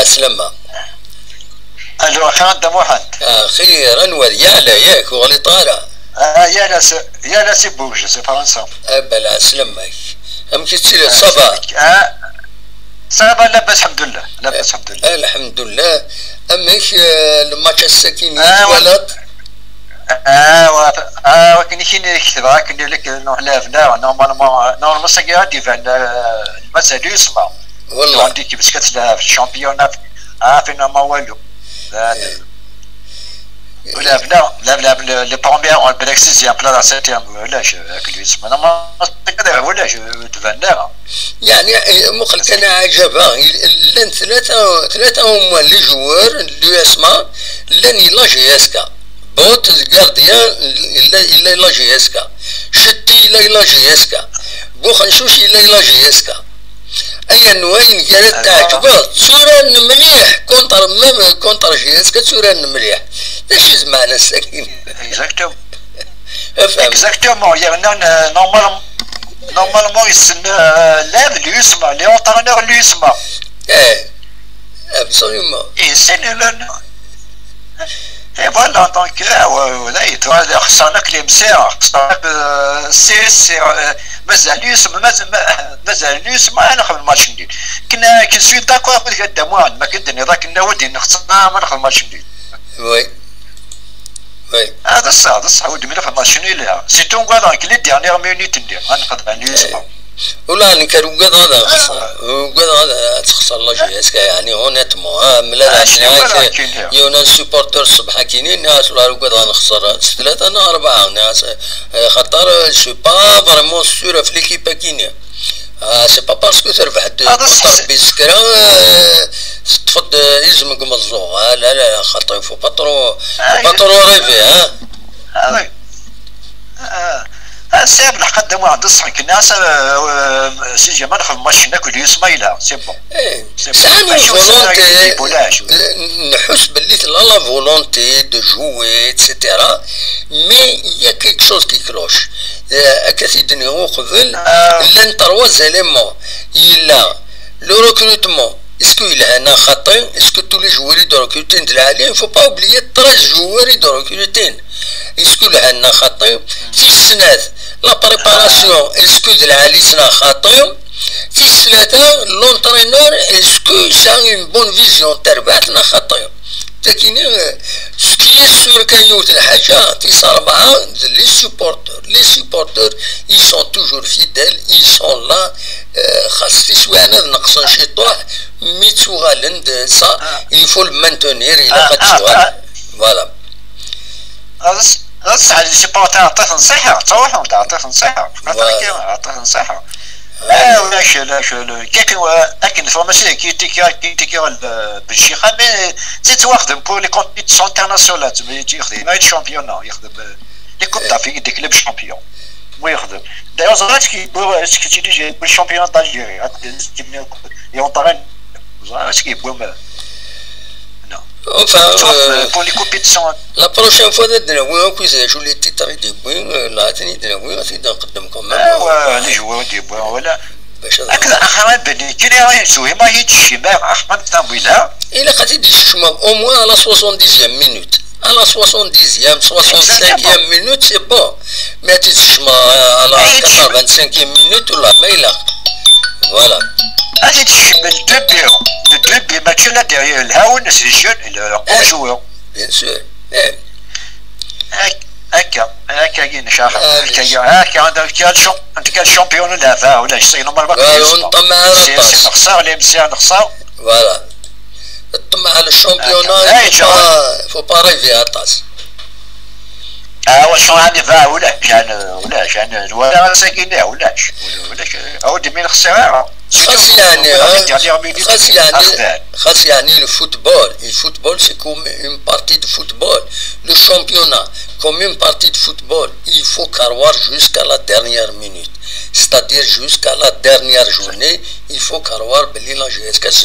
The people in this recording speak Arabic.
عسلامة. الو اخي انت محمد. خير انور يالا ياك وغلي طالع. يا لا سي بوج سي فرنسا. بلا عسلامك. ام كي صبا. صبا لاباس الحمد لله لاباس الحمد لله. الحمد لله. اماش الماتش الساكن ولد. ولكن كاين كثر كاين لك نحلافنا نورمالمون ساكي ديفان المسألة يسمع. والله عندي كيفاش كتلعب في الشامبيون فينا ما والو. لا لي بروميير بالك سيزيام بلا سيتيام ولاش هاك يسمى انا ما كذا ولاش تفناها يعني مخل كان عجبها لان ثلاثه هما لي جوار اللي يسمع لان لا جياسكا بوت الجارديان الا لا جياسكا شتي لا جياسكا بوخنشوش لا جياسكا اي نوين كانت تعجبها صورة مليح كونتر جياسكا صورة مليح ايش معنى الساكن اكزاكتومون يعني نورمالمون يسن لاعب اللي يسمع لي اونترينور اللي يسمع ابسوليومون يسن لنا اي فوالا دونك ولا خصنا كليم ساعة خصنا سي مازال يسمع انا نخدم الماتش جديد كنا كنسوي داكور قدام ما كندني ذاك كنا ودي خصنا ما نخدم الماتش جديد وي هذا الصح ودي من نخدم الماتش جديد سي تو كاع لي ديرنيير مينيت ندير غنخدم اللي يسمع ولا نكر وقد هذا خسر وقد هذا تخسر لا جياسكا يعني هونيتمون ملا يونا سوبورتور الصبح كاينين ناس ولا وقد غنخسر ثلاثة انا أربعة ناس خاطر سو با فريمون سور في ليكيب كاينين سي با باسكو تربح خاطر بسكرا تفض يلزمك مزوغ لا خاطر فو باترو ريفي سيب نقدم واحد الصحك الناس سيجي ما نخدم ماشي ناكل يسمايلا سي بون ساني فولونتي نحس باللي لا فولونتي دو جوي اتسيتيرا مي يا كيك شوز كي كلوش كثيدني هو قبل لان تروا زاليمون يلا لو ريكروتمون اسكو إلا هنا خاطئ اسكو تو لي جواري دو ريكروتين ديال العالم فو با اوبليي 13 جواري دو ريكروتين اسكو لهنا خاطئ في السنات لا بريباراسيون اسكو ديال العالي سنا خاطئ في السنات لونترينور اسكو سا اون بون فيزيون تربعتنا خاطئ لكن سكي سور كان يوت الحاجة تيس أربعة لي سوبورتور ils sont toujours fidèles ils sont là خاص تسوانا نقصن شي طوح مي تغالند سا il faut le maintenir إلا قد تغال فوالا صح لي سوبورتور عطيت نصيحة تروحو عطيت نصيحة عطيت نصيحة ولاش لكن الفورماسيون كي تيكي بالشيخة مي زيد واخدم بور لي كومبيتيسيون انترناسيونال تيجي يخدم ما الشامبيون يخدم لي كوب دافريك دي كلوب شامبيون ويخدم دايوغ زرات كي تيجي بالشامبيون دالجيري يونطرين زرات كي بوم Enfin, pour les compétitions. La prochaine fois, je les titres des bouins, la tenue de la bouin, c'est d'un quand même. Ouais, les joueurs des bouins, voilà. أحمد بني كنا يسوي ما يجي ما أحمد تنبيلا. إلا خدي ديشما au moins à la 70e minute. À la 70e, 65e minute, c'est bon. Mais ديشما à la 85e minute ou la mail. Voilà. هذه تشمل le deux matchs là derrière الهاون c'est les jeunes et leurs bons joueurs. Bien sûr. هكا ينشاخ هكا عندك الشامبيون ولا فا ولا شي نورمال باقي نخسر لي مزيان نخسر فوالا الطمع على الشامبيون فو با ريفي اطاس واش غادي فا ولاش ولا ساكن ولاش اودي من خساره خاص يعني الفوتبول c'est comme une partie de football le championnat comme une partie de football il faut croire jusqu'à la dernière minute c'est-à-dire jusqu'à la dernière journée il faut croire باللي لا جي اس كاس